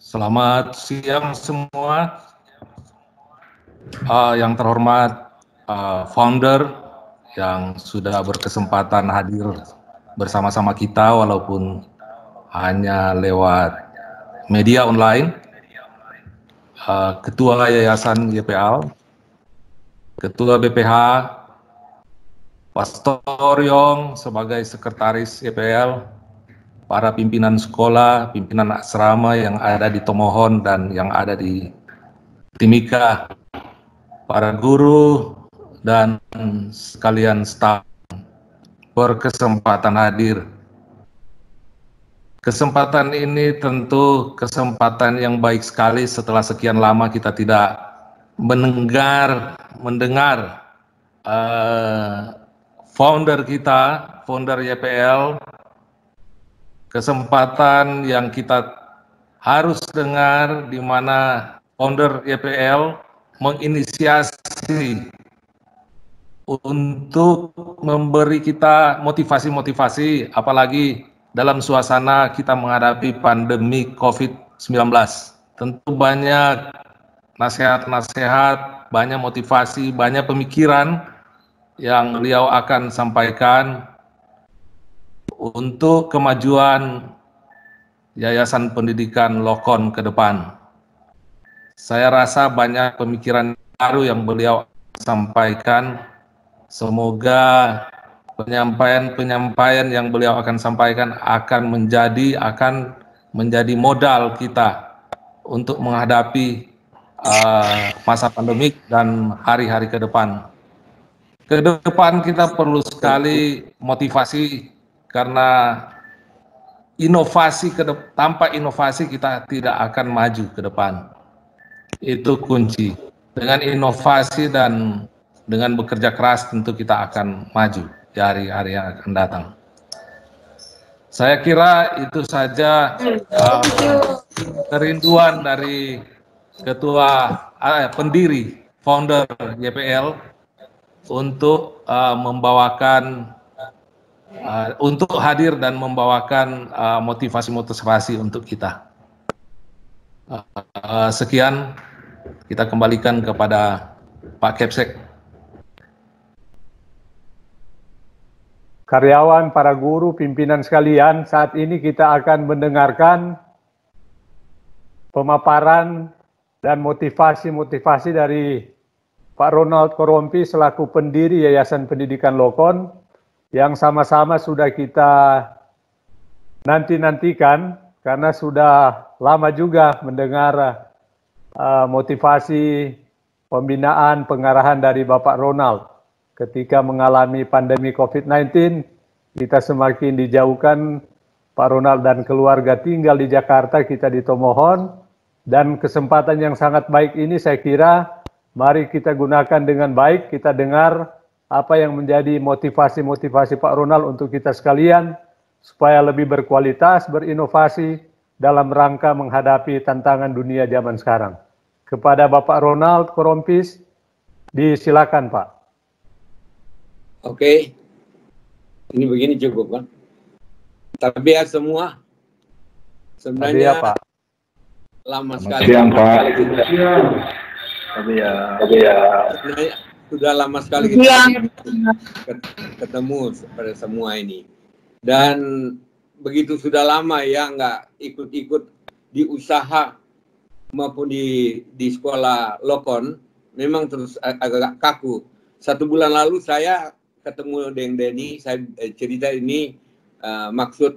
Selamat siang semua. Yang terhormat founder yang sudah berkesempatan hadir bersama-sama kita walaupun hanya lewat media online, Ketua Yayasan YPL, Ketua BPH, Pastor Yong sebagai Sekretaris YPL, para pimpinan sekolah, pimpinan asrama yang ada di Tomohon dan yang ada di Timika, para guru dan sekalian staf berkesempatan hadir. Kesempatan ini tentu kesempatan yang baik sekali setelah sekian lama kita tidak mendengar founder kita, founder YPL. Kesempatan yang kita harus dengar di mana founder YPL menginisiasi untuk memberi kita motivasi-motivasi, apalagi dalam suasana kita menghadapi pandemi COVID-19. Tentu banyak nasihat-nasihat, banyak motivasi, banyak pemikiran yang beliau akan sampaikan untuk kemajuan Yayasan Pendidikan Lokon ke depan. Saya rasa banyak pemikiran baru yang beliau sampaikan. Semoga penyampaian yang beliau akan sampaikan akan menjadi modal kita untuk menghadapi masa pandemik dan hari-hari ke depan. Ke depan kita perlu sekali motivasi karena tanpa inovasi kita tidak akan maju ke depan. Itu kunci. Dengan inovasi dan dengan bekerja keras tentu kita akan maju di hari-hari yang akan datang. Saya kira itu saja kerinduan dari ketua pendiri founder YPL untuk membawakan untuk hadir dan membawakan motivasi-motivasi untuk kita. Sekian, kita kembalikan kepada Pak Kepsek. Karyawan, para guru, pimpinan sekalian, saat ini kita akan mendengarkan pemaparan dan motivasi-motivasi dari Pak Ronald Korompi selaku pendiri Yayasan Pendidikan Lokon yang sama-sama sudah kita nanti-nantikan karena sudah lama juga mendengar motivasi pembinaan pengarahan dari Bapak Ronald. Ketika mengalami pandemi COVID-19, kita semakin dijauhkan, Pak Ronald dan keluarga tinggal di Jakarta, kita di Tomohon, dan kesempatan yang sangat baik ini saya kira mari kita gunakan dengan baik, kita dengar apa yang menjadi motivasi-motivasi Pak Ronald untuk kita sekalian, supaya lebih berkualitas, berinovasi dalam rangka menghadapi tantangan dunia zaman sekarang. Kepada Bapak Ronald Korompis, disilakan Pak. Oke, ini begini cukup kan? Tapi ya semua, sebenarnya Pak. lama sekali. Siang Pak. Tapi ya sebenarnya sudah lama sekali kita ketemu pada semua ini. Dan begitu sudah lama ya nggak ikut-ikut di usaha maupun di sekolah Lokon, memang terus agak kaku. 1 bulan lalu saya ketemu dengan Denny, saya cerita ini maksud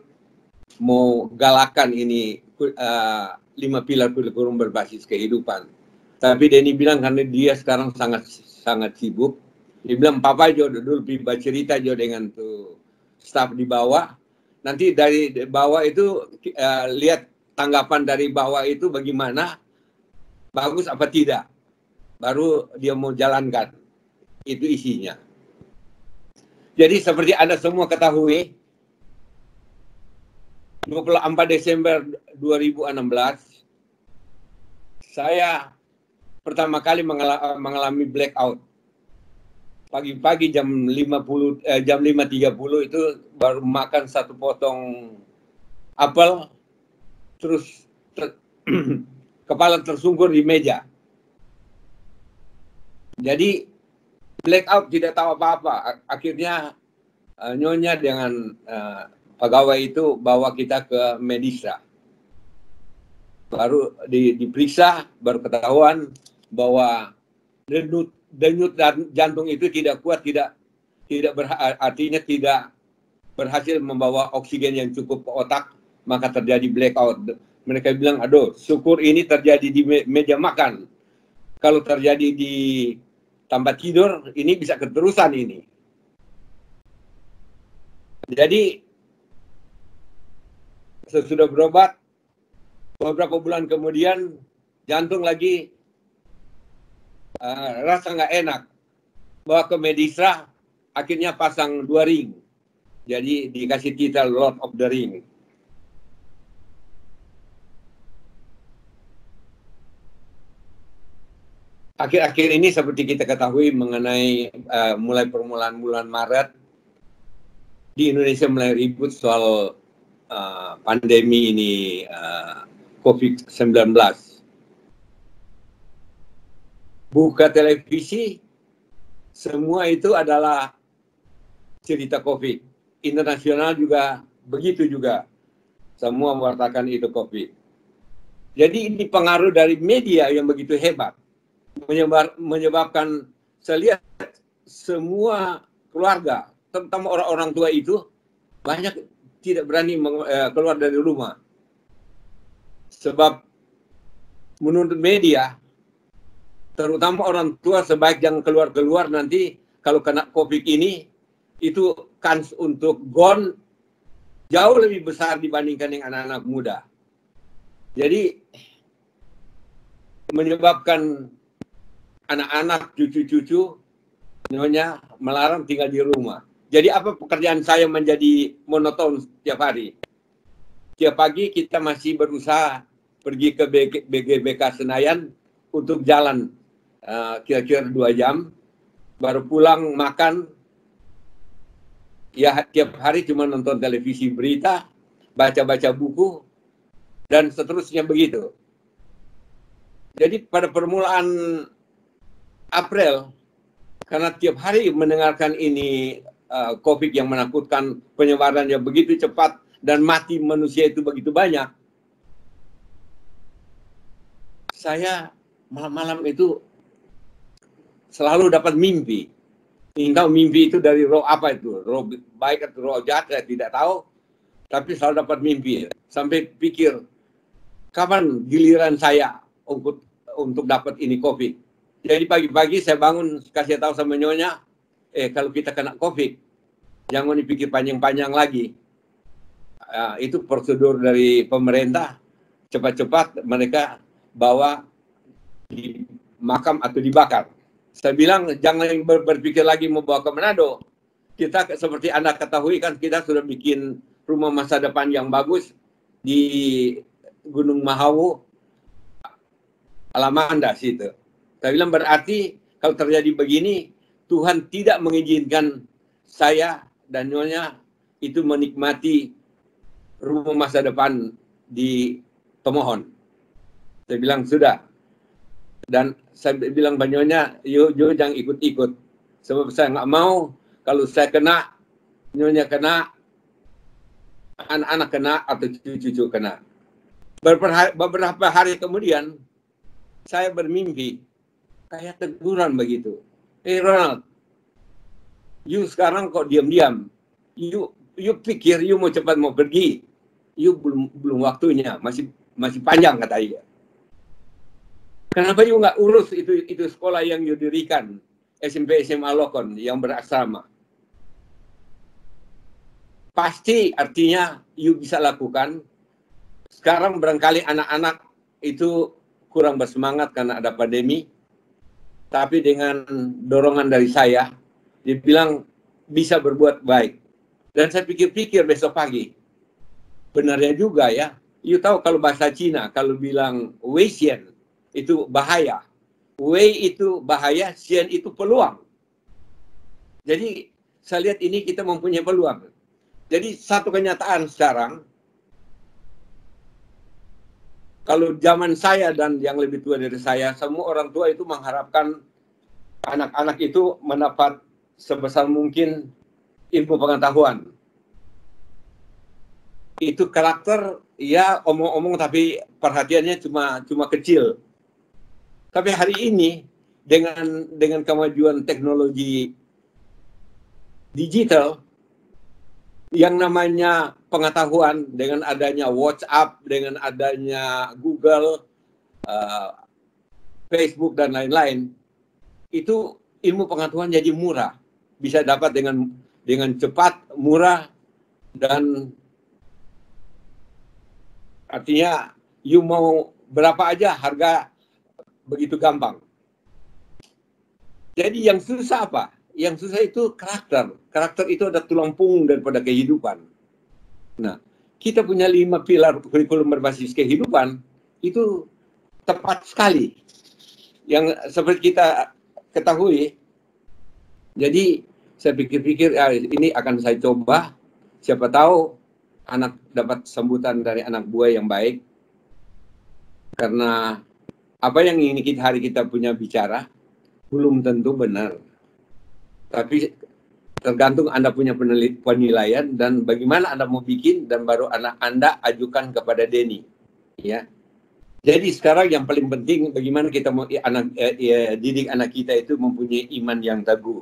mau galakan ini 5 pilar kurikulum berbasis kehidupan. Tapi Denny bilang karena dia sekarang sangat sibuk, dia bilang Papa juga dulu cerita juga dengan tuh staf di bawah. Nanti dari bawah itu lihat tanggapan dari bawah itu bagaimana, bagus apa tidak, baru dia mau jalankan. Itu isinya. Jadi seperti Anda semua ketahui, 24 Desember 2016, saya pertama kali mengalami blackout. Pagi-pagi jam 5.30 itu baru makan 1 potong apel, terus kepala tersungkur di meja. Jadi blackout, tidak tahu apa-apa. Akhirnya Nyonya dengan pegawai itu bawa kita ke Medisra. Baru diperiksa, baru ketahuan bahwa denyut jantung itu tidak kuat, artinya tidak berhasil membawa oksigen yang cukup ke otak, maka terjadi blackout. Mereka bilang, aduh, syukur ini terjadi di meja makan. Kalau terjadi di tempat tidur, ini bisa keterusan ini. Jadi, sesudah berobat, beberapa bulan kemudian, jantung lagi rasa nggak enak. Bawa ke Medisra, akhirnya pasang 2 ring. Jadi dikasih titel Lord of the Ring. Akhir-akhir ini seperti kita ketahui mengenai mulai permulaan bulan Maret, di Indonesia mulai ribut soal pandemi ini COVID-19. Buka televisi, semua itu adalah cerita COVID. Internasional juga begitu juga. Semua mewartakan itu COVID. Jadi ini pengaruh dari media yang begitu hebat. Menyebabkan saya lihat semua keluarga, terutama orang-orang tua itu, banyak tidak berani keluar dari rumah. Sebab menurut media, terutama orang tua sebaik jangan keluar-keluar, nanti kalau kena COVID ini, itu kans untuk gone jauh lebih besar dibandingkan yang anak-anak muda. Jadi menyebabkan anak-anak, cucu-cucu Nyonya melarang tinggal di rumah. Jadi apa pekerjaan saya menjadi monoton setiap hari? Tiap pagi kita masih berusaha pergi ke BGBK Senayan untuk jalan kira-kira 2 jam, baru pulang makan. Ya tiap hari cuma nonton televisi berita, baca-baca buku, dan seterusnya begitu. Jadi pada permulaan April, karena tiap hari mendengarkan ini COVID yang menakutkan, penyebarannya begitu cepat, dan mati manusia itu begitu banyak, saya malam-malam itu selalu dapat mimpi. Entah mimpi itu dari roh apa itu, roh baik atau roh jahat saya tidak tahu, tapi selalu dapat mimpi. Sampai pikir, kapan giliran saya untuk dapat ini COVID. Jadi pagi-pagi saya bangun, kasih tahu sama Nyonya, kalau kita kena COVID, jangan dipikir panjang-panjang lagi. Itu prosedur dari pemerintah, cepat-cepat mereka bawa di makam atau dibakar. Saya bilang jangan berpikir lagi mau bawa ke Manado. Kita seperti Anda ketahui kan, kita sudah bikin rumah masa depan yang bagus di Gunung Mahawu, Alamanda situ. Saya bilang berarti kalau terjadi begini, Tuhan tidak mengizinkan saya dan Nyonya itu menikmati rumah masa depan di Tomohon. Saya bilang sudah. Dan saya bilang Nyonya, yuk jangan ikut-ikut. Sebab saya nggak mau kalau saya kena, Nyonya kena, anak-anak kena, atau cucu-cucu kena. Beberapa hari kemudian, saya bermimpi, kayak teguran begitu. Ronald, you sekarang kok diam-diam? You pikir you mau cepat mau pergi? You belum waktunya, masih panjang kata dia. Kenapa you nggak urus itu sekolah yang you dirikan, SMP SMA Lokon yang berasrama? Pasti artinya you bisa lakukan. Sekarang barangkali anak-anak itu kurang bersemangat karena ada pandemi, tapi dengan dorongan dari saya, dia bilang bisa berbuat baik. Dan saya pikir-pikir besok pagi, benarnya juga ya. You tahu kalau bahasa Cina, kalau bilang wei xian, itu bahaya. Wei itu bahaya, xian itu peluang. Jadi saya lihat ini kita mempunyai peluang. Jadi satu kenyataan sekarang, kalau zaman saya dan yang lebih tua dari saya, semua orang tua itu mengharapkan anak-anak itu mendapat sebesar mungkin ilmu pengetahuan. Itu karakter, ya omong-omong tapi perhatiannya cuma kecil. Tapi hari ini dengan kemajuan teknologi digital, yang namanya pengetahuan dengan adanya WhatsApp, dengan adanya Google, Facebook dan lain-lain, itu ilmu pengetahuan jadi murah, bisa dapat dengan cepat, murah, dan artinya you mau berapa aja harga begitu gampang. Jadi yang susah apa? Yang susah itu karakter. Karakter itu ada tulang punggung daripada kehidupan. Nah, kita punya 5 pilar kurikulum berbasis kehidupan, itu tepat sekali. Yang seperti kita ketahui, jadi saya pikir-pikir ini akan saya coba. Siapa tahu anak dapat sambutan dari anak buah yang baik. Karena apa yang ini hari kita punya bicara, belum tentu benar. Tapi tergantung Anda punya penilaian dan bagaimana Anda mau bikin, dan baru Anda ajukan kepada Denny. Ya. Jadi sekarang yang paling penting bagaimana kita mau didik anak kita itu mempunyai iman yang teguh.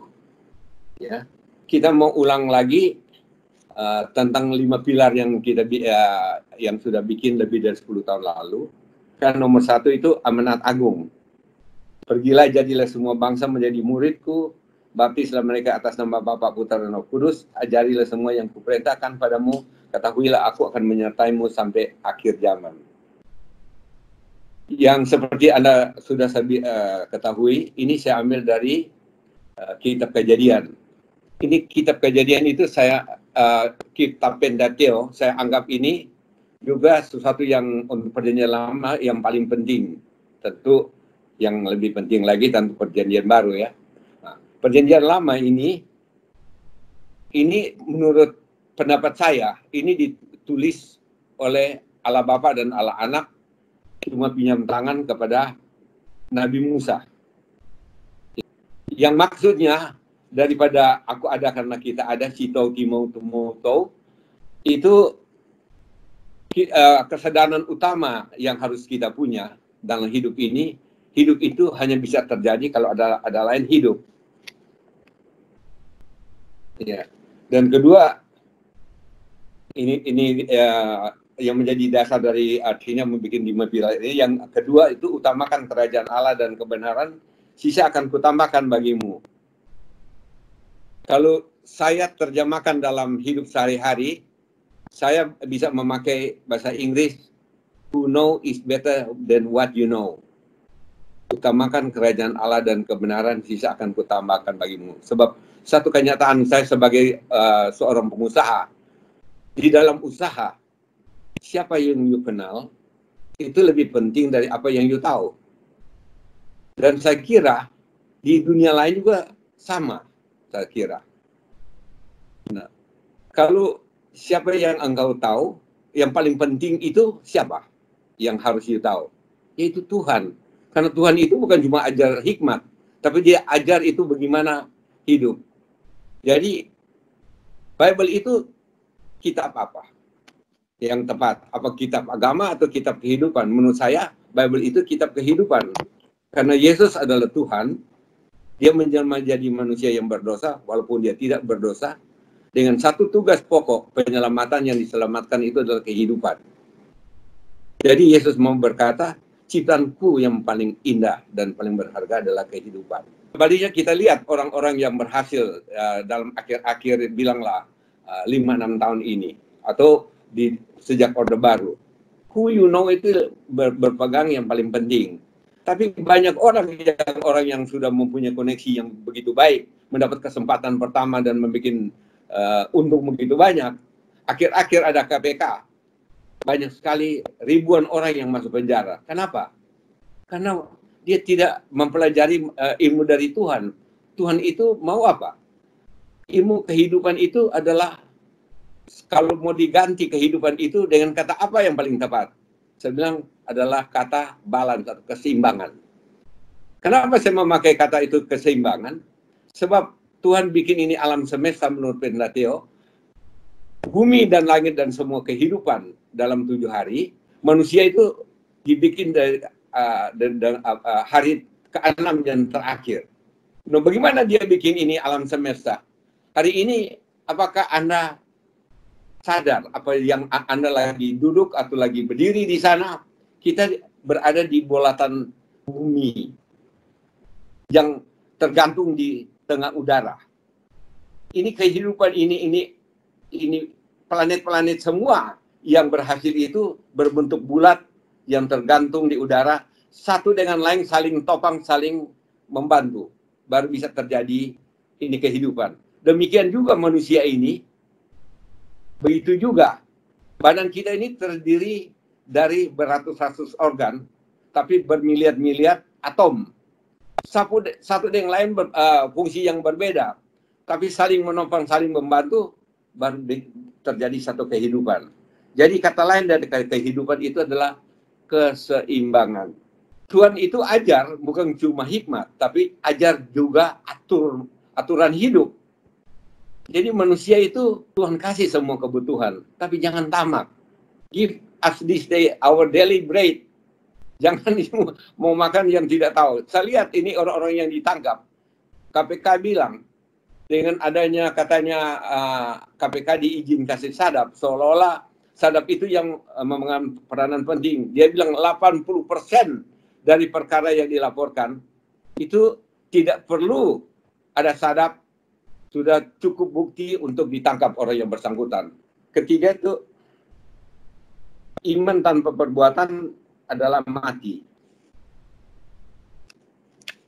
Ya. Kita mau ulang lagi tentang 5 pilar yang kita yang sudah bikin lebih dari 10 tahun lalu. Kan nomor 1 itu amanat agung. Pergilah jadilah semua bangsa menjadi muridku, baptislah mereka atas nama Bapa, Putra, dan Roh Kudus, ajarilah semua yang kuperintahkan padamu, ketahuilah aku akan menyertaimu sampai akhir zaman. Yang seperti Anda sudah ketahui, ini saya ambil dari kitab Kejadian. Ini kitab Kejadian itu kitab Pentateuch, saya anggap ini juga sesuatu yang untuk perjanjian lama yang paling penting. Tentu yang lebih penting lagi tentu perjanjian baru ya. Nah, perjanjian lama ini menurut pendapat saya, ini ditulis oleh Allah Bapa dan Allah Anak, cuma pinjam tangan kepada Nabi Musa. Yang maksudnya, daripada aku ada karena kita ada, cito timau tumoto, itu kesadaran utama yang harus kita punya dalam hidup ini. Hidup itu hanya bisa terjadi kalau ada lain hidup. Ya. Dan kedua, ini yang menjadi dasar dari artinya membuat 5 pilar ini. Yang kedua itu utamakan kerajaan Allah dan kebenaran, sisa akan kutambahkan bagimu. Kalau saya terjemahkan dalam hidup sehari-hari, saya bisa memakai bahasa Inggris, who know is better than what you know. Utamakan kerajaan Allah dan kebenaran, sisa akan kutambahkan bagimu. Sebab satu kenyataan saya sebagai seorang pengusaha, di dalam usaha, siapa yang you kenal, itu lebih penting dari apa yang you tahu. Dan saya kira, di dunia lain juga sama, saya kira. Nah, kalau siapa yang engkau tahu, yang paling penting itu siapa yang harus you tahu? Yaitu Tuhan. Karena Tuhan itu bukan cuma ajar hikmat, tapi dia ajar itu bagaimana hidup. Jadi, Bible itu kitab apa? Yang tepat, apa kitab agama atau kitab kehidupan? Menurut saya, Bible itu kitab kehidupan. Karena Yesus adalah Tuhan, dia menjelma jadi manusia yang berdosa, walaupun dia tidak berdosa, dengan satu tugas pokok, penyelamatan yang diselamatkan itu adalah kehidupan. Jadi Yesus mau berkata, ciptaanku yang paling indah dan paling berharga adalah kehidupan. Sebaliknya kita lihat orang-orang yang berhasil dalam akhir-akhir, bilanglah 5-6 tahun ini, atau sejak Orde Baru. Who you know itu berpegang yang paling penting. Tapi banyak orang yang sudah mempunyai koneksi yang begitu baik, mendapat kesempatan pertama dan membuat untung begitu banyak. Akhir-akhir ada KPK. Banyak sekali ribuan orang yang masuk penjara. Kenapa? Karena dia tidak mempelajari ilmu dari Tuhan. Tuhan itu mau apa? Ilmu kehidupan itu adalah, kalau mau diganti kehidupan itu dengan kata apa yang paling tepat? saya bilang adalah kata balance atau keseimbangan. Kenapa saya memakai kata itu keseimbangan? Sebab Tuhan bikin ini alam semesta menurut Pentateuch, bumi dan langit dan semua kehidupan dalam 7 hari, manusia itu dibikin dari hari ke-6 yang terakhir. Nah, bagaimana dia bikin ini alam semesta? Hari ini, apakah Anda sadar apa yang Anda lagi duduk atau lagi berdiri di sana? Kita berada di bulatan bumi yang tergantung di tengah udara. Ini kehidupan ini planet-planet semua yang berhasil itu berbentuk bulat yang tergantung di udara, satu dengan lain saling topang, saling membantu, baru bisa terjadi ini kehidupan. Demikian juga manusia ini, begitu juga badan kita ini terdiri dari beratus-ratus organ, tapi bermiliar-miliar atom. Satu dengan lain fungsi yang berbeda, tapi saling menopang, saling membantu, baru terjadi satu kehidupan. Jadi kata lain dari kehidupan itu adalah keseimbangan. Tuhan itu ajar bukan cuma hikmat, tapi ajar juga aturan hidup. Jadi manusia itu Tuhan kasih semua kebutuhan, tapi jangan tamak. Give us this day our daily bread. Jangan mau makan yang tidak tahu. Saya lihat ini orang-orang yang ditangkap. KPK bilang, dengan adanya katanya KPK diizin kasih sadap, seolah-olah sadap itu yang memegang peranan penting. Dia bilang 80% dari perkara yang dilaporkan itu tidak perlu ada sadap, sudah cukup bukti untuk ditangkap orang yang bersangkutan. Ketiga itu, iman tanpa perbuatan adalah mati.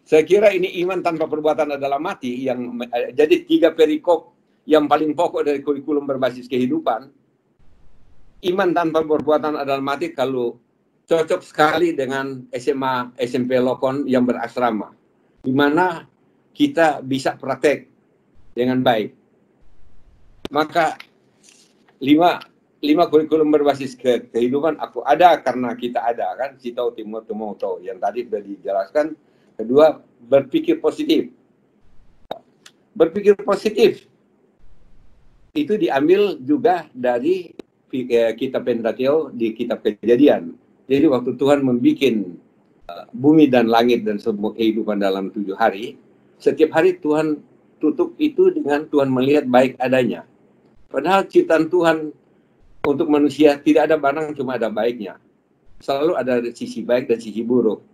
Saya kira ini iman tanpa perbuatan adalah mati. Jadi 3 perikop yang paling pokok dari kurikulum berbasis kehidupan. Iman tanpa perbuatan adalah mati kalau cocok sekali dengan SMA, SMP Lokon yang berasrama, di mana kita bisa praktek dengan baik. Maka 5 kurikulum berbasis kehidupan aku ada karena kita ada, kan? Cito Timoto yang tadi sudah dijelaskan. Kedua, berpikir positif. Berpikir positif itu diambil juga dari kitab Pentateuch di kitab Kejadian. Jadi waktu Tuhan membuat bumi dan langit dan semua kehidupan dalam 7 hari, setiap hari Tuhan tutup itu dengan Tuhan melihat baik adanya. Padahal ciptaan Tuhan untuk manusia tidak ada barang, cuma ada baiknya. Selalu ada sisi baik dan sisi buruk.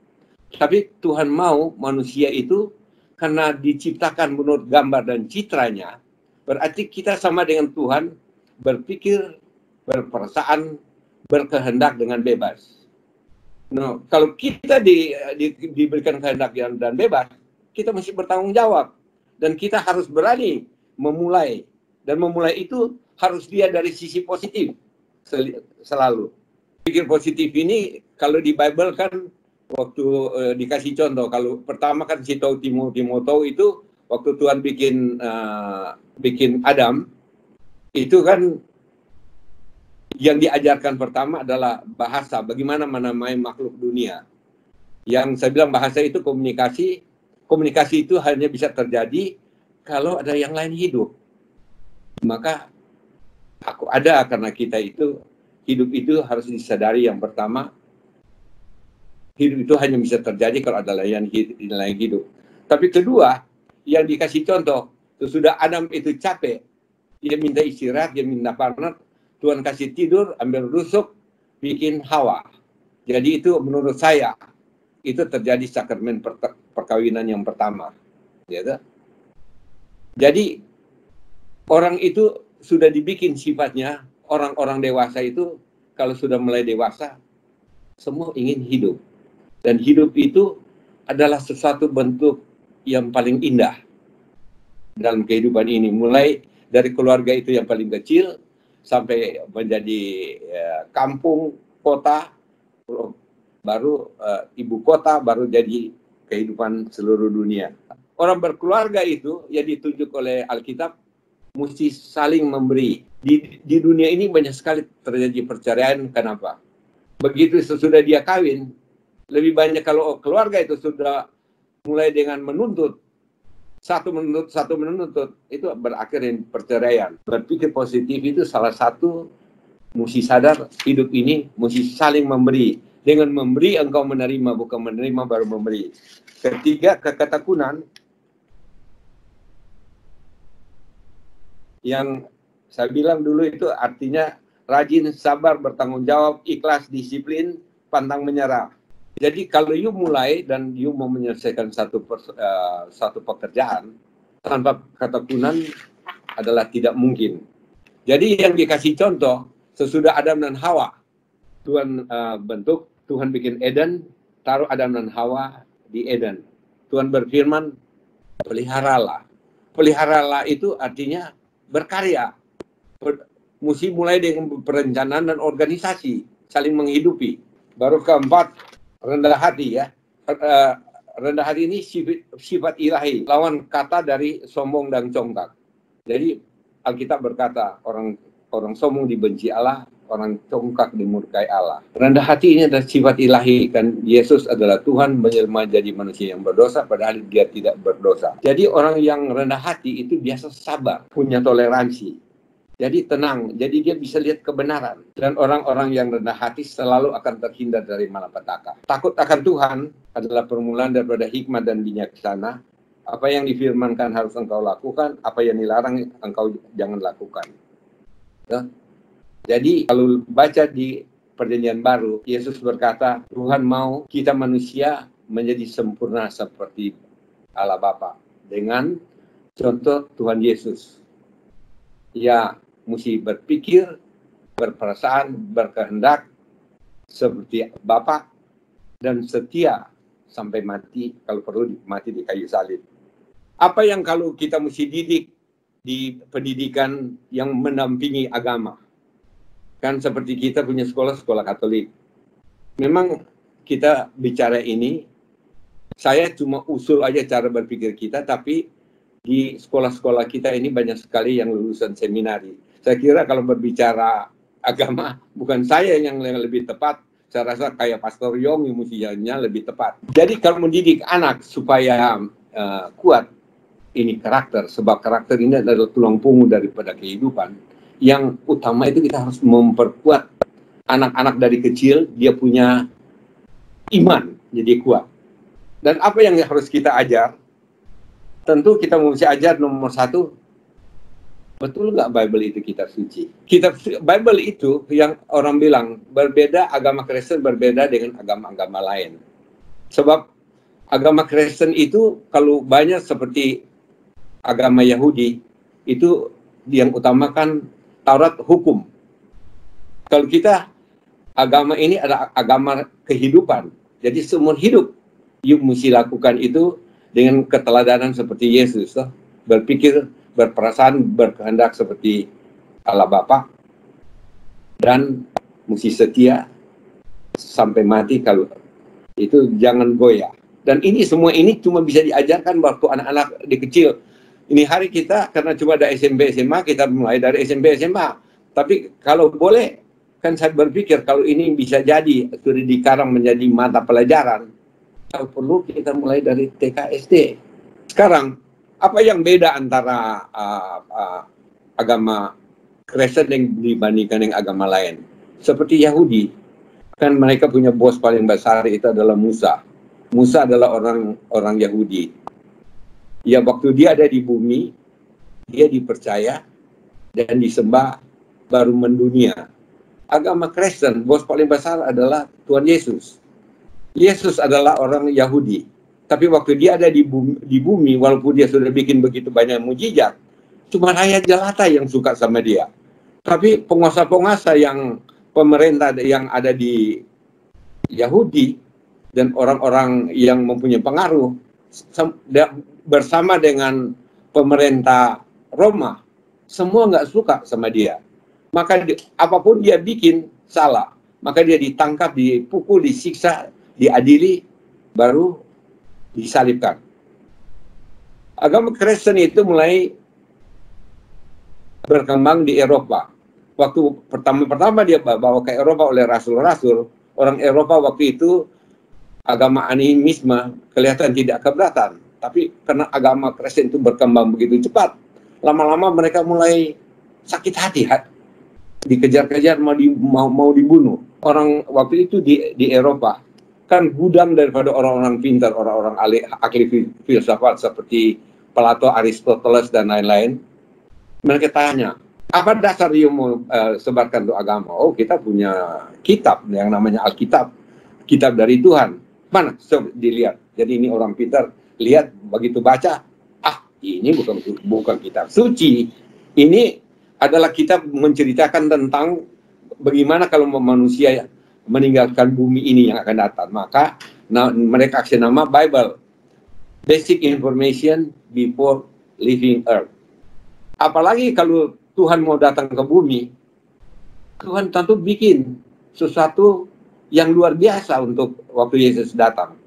Tapi Tuhan mau manusia itu karena diciptakan menurut gambar dan citranya, berarti kita sama dengan Tuhan, berpikir, berperasaan, berkehendak dengan bebas. Nah, kalau kita diberikan kehendak dan bebas, kita mesti bertanggung jawab. Dan kita harus berani memulai. Dan memulai itu harus dia dari sisi positif selalu. Pikir positif ini kalau di Bible kan waktu dikasih contoh, kalau pertama kan Cito Timoto itu waktu Tuhan bikin Adam, itu kan yang diajarkan pertama adalah bahasa, bagaimana menamai makhluk dunia. Yang saya bilang bahasa itu komunikasi itu hanya bisa terjadi kalau ada yang lain hidup. Maka aku ada karena kita itu, hidup itu harus disadari yang pertama, hidup itu hanya bisa terjadi kalau ada yang lain hidup. Tapi kedua, yang dikasih contoh, sesudah Adam itu capek, dia minta istirahat, dia minta partner, Tuhan kasih tidur, ambil rusuk, bikin Hawa. Jadi itu menurut saya, itu terjadi sakramen perkawinan yang pertama. Gitu. Jadi, orang itu sudah dibikin sifatnya, orang-orang dewasa itu, kalau sudah mulai dewasa, semua ingin hidup. Dan hidup itu adalah sesuatu bentuk yang paling indah dalam kehidupan ini. Mulai dari keluarga itu yang paling kecil, sampai menjadi kampung, kota, baru ibu kota, baru jadi kehidupan seluruh dunia. Orang berkeluarga itu yang ditunjuk oleh Alkitab mesti saling memberi. Di dunia ini banyak sekali terjadi perceraian. Kenapa? begitu sesudah dia kawin, lebih banyak kalau keluarga itu sudah mulai dengan menuntut, satu menuntut, itu berakhir dengan perceraian. Berpikir positif itu salah satu, mesti sadar hidup ini mesti saling memberi. Dengan memberi engkau menerima, bukan menerima baru memberi. Ketiga, ketekunan yang saya bilang dulu itu artinya rajin, sabar, bertanggung jawab, ikhlas, disiplin, pantang menyerah. Jadi kalau you mulai dan you mau menyelesaikan satu pekerjaan tanpa ketekunan adalah tidak mungkin. Jadi yang dikasih contoh sesudah Adam dan Hawa, Tuhan bentuk, Tuhan bikin Eden, taruh Adam dan Hawa di Eden. Tuhan berfirman, peliharalah. Peliharalah itu artinya berkarya. Mesti mulai dengan perencanaan dan organisasi, saling menghidupi. Baru keempat, rendah hati ya. Rendah hati ini sifat ilahi, lawan kata dari sombong dan congkak. Jadi Alkitab berkata, orang sombong dibenci Allah, orang congkak dimurkai Allah. Rendah hati ini adalah sifat ilahi, kan Yesus adalah Tuhan menjelma jadi manusia yang berdosa, padahal dia tidak berdosa. Jadi orang yang rendah hati itu biasa sabar, punya toleransi. Jadi tenang, jadi dia bisa lihat kebenaran. Dan orang-orang yang rendah hati selalu akan terhindar dari malapetaka. Takut akan Tuhan adalah permulaan daripada hikmat dan bijaksana. Apa yang difirmankan harus engkau lakukan, apa yang dilarang engkau jangan lakukan. Ya? Jadi kalau baca di Perjanjian Baru, Yesus berkata, Tuhan mau kita manusia menjadi sempurna seperti Allah Bapa. Dengan contoh Tuhan Yesus. Ya, mesti berpikir, berperasaan, berkehendak seperti Bapa dan setia sampai mati, kalau perlu mati di kayu salib. Apa yang kalau kita mesti didik di pendidikan yang mendampingi agama? Kan seperti kita punya sekolah Katolik. Memang kita bicara ini, saya cuma usul aja cara berpikir kita, tapi di sekolah-sekolah kita ini banyak sekali yang lulusan seminari. Saya kira kalau berbicara agama, bukan saya yang lebih tepat. Saya rasa kayak Pastor Yong yang mestinya lebih tepat. Jadi kalau mendidik anak supaya kuat, ini karakter. Sebab karakter ini adalah tulang punggung daripada kehidupan. Yang utama itu kita harus memperkuat anak-anak dari kecil, dia punya iman, jadi kuat. Dan apa yang harus kita ajar? Tentu kita mesti ajar nomor satu, betul nggak Bible itu kitab suci? Kitab Bible itu yang orang bilang berbeda, agama Kristen berbeda dengan agama-agama lain. Sebab agama Kristen itu kalau banyak seperti agama Yahudi, itu yang utamakan Taurat hukum. Kalau kita, agama ini adalah agama kehidupan. Jadi seumur hidup, you mesti lakukan itu dengan keteladanan seperti Yesus. Berpikir, berperasaan, berkehendak seperti Allah Bapa. Dan mesti setia sampai mati, kalau itu jangan goyah. Dan ini semua ini cuma bisa diajarkan waktu anak-anak di kecil. Ini hari kita karena cuma ada SMP SMA, kita mulai dari SMP SMA. Tapi kalau boleh, kan saya berpikir kalau ini bisa jadi sudah dikarang menjadi mata pelajaran, kalau perlu kita mulai dari TK SD. Sekarang apa yang beda antara agama Kristen yang dibandingkan dengan agama lain? Seperti Yahudi, kan mereka punya bos paling besar itu adalah Musa. Musa adalah orang Yahudi. Ya, waktu dia ada di bumi, dia dipercaya dan disembah baru mendunia. Agama Kristen, bos paling besar adalah Tuhan Yesus. Yesus adalah orang Yahudi. Tapi waktu dia ada di bumi, walaupun dia sudah bikin begitu banyak mujizat, cuma rakyat jelata yang suka sama dia. Tapi penguasa-penguasa yang pemerintah yang ada di Yahudi dan orang-orang yang mempunyai pengaruh bersama dengan pemerintah Roma, semua nggak suka sama dia. Maka apapun dia bikin salah, maka dia ditangkap, dipukul, disiksa, diadili, baru disalibkan. Agama Kristen itu mulai berkembang di Eropa. Waktu pertama-tama dia bawa ke Eropa oleh rasul-rasul, orang Eropa waktu itu agama animisme kelihatan tidak keberatan, tapi karena agama Kristen itu berkembang begitu cepat, lama-lama mereka mulai sakit hati, dikejar-kejar mau dibunuh. Orang waktu itu di Eropa kan gudang daripada orang-orang pintar, orang-orang ahli filsafat seperti Plato, Aristoteles dan lain-lain. Mereka tanya, apa dasar you mau sebarkan itu agama? Oh, kita punya kitab yang namanya Alkitab, kitab dari Tuhan. Mana? Dilihat. Jadi ini orang pintar, lihat begitu baca, ini bukan kitab suci. Ini adalah kitab menceritakan tentang bagaimana kalau manusia meninggalkan bumi ini yang akan datang. Maka mereka kasih nama Bible, Basic Information Before Leaving Earth. Apalagi kalau Tuhan mau datang ke bumi, Tuhan tentu bikin sesuatu yang luar biasa untuk waktu Yesus datang.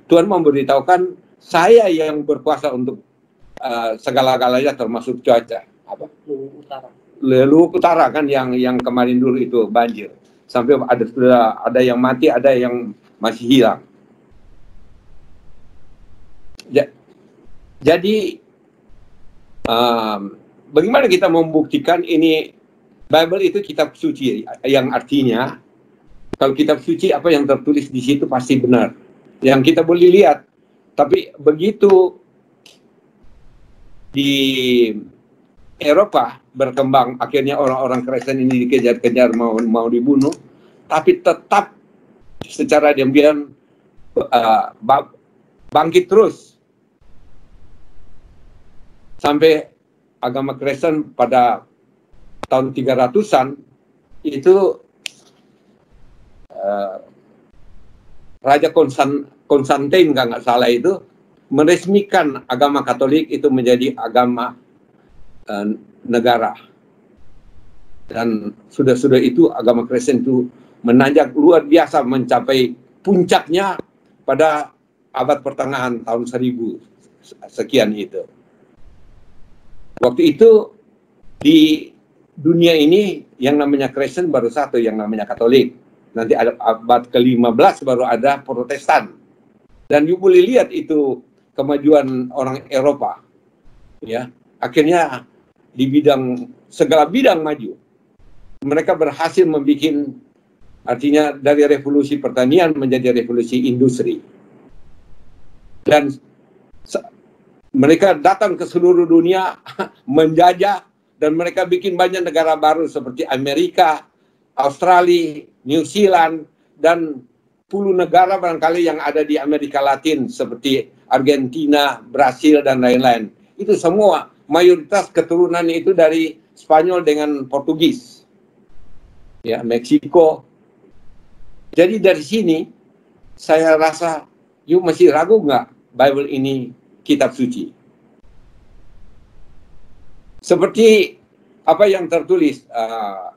Tuhan memberitahukan, saya yang berkuasa untuk segala-galanya termasuk cuaca. Apa? Leluhur utara kan yang kemarin dulu itu banjir. Sampai ada yang mati, ada yang masih hilang. Jadi bagaimana kita membuktikan ini Bible itu kitab suci, yang artinya kalau kitab suci apa yang tertulis di situ pasti benar. Yang kita boleh lihat. Tapi begitu di Eropa berkembang, akhirnya orang-orang Kristen ini dikejar-kejar mau dibunuh, tapi tetap secara diam-diam bangkit terus sampai agama Kristen pada tahun 300-an itu Raja Konstantin kalau nggak salah itu meresmikan agama Katolik itu menjadi agama negara. Dan sudah itu agama Kristen itu menanjak luar biasa mencapai puncaknya pada abad pertengahan tahun 1000 sekian itu. Waktu itu di dunia ini yang namanya Kristen baru satu, yang namanya Katolik. Nanti ada abad ke-15 baru ada Protestan. Dan you boleh lihat itu kemajuan orang Eropa. Ya, akhirnya di segala bidang maju. Mereka berhasil membuat, artinya dari revolusi pertanian menjadi revolusi industri. Dan mereka datang ke seluruh dunia menjajah, dan mereka bikin banyak negara baru seperti Amerika, Australia, New Zealand, dan 10 negara barangkali yang ada di Amerika Latin seperti Argentina, Brasil, dan lain-lain. Itu semua mayoritas keturunan itu dari Spanyol dengan Portugis, ya, Meksiko. Jadi dari sini saya rasa, you masih ragu nggak Bible ini kitab suci? Seperti apa yang tertulis,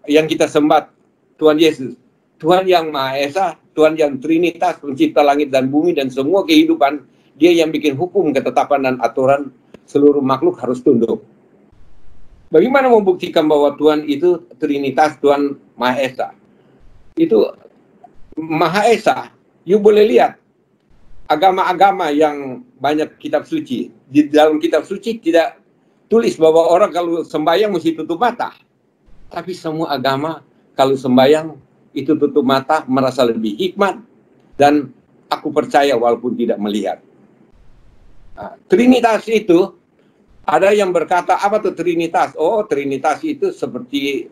yang kita sembah Tuhan Yesus, Tuhan yang Maha Esa, Tuhan yang Trinitas, pencipta langit dan bumi dan semua kehidupan. Dia yang bikin hukum, ketetapan, dan aturan, seluruh makhluk harus tunduk. Bagaimana membuktikan bahwa Tuhan itu Trinitas, Tuhan Maha Esa? Itu Maha Esa, you boleh lihat agama-agama yang banyak kitab suci. Di dalam kitab suci tidak tulis bahwa orang kalau sembahyang mesti tutup mata. Tapi semua agama kalau sembahyang itu tutup mata, merasa lebih hikmat, dan aku percaya walaupun tidak melihat. Nah, Trinitas itu, ada yang berkata, apa tuh Trinitas? Oh, Trinitas itu seperti,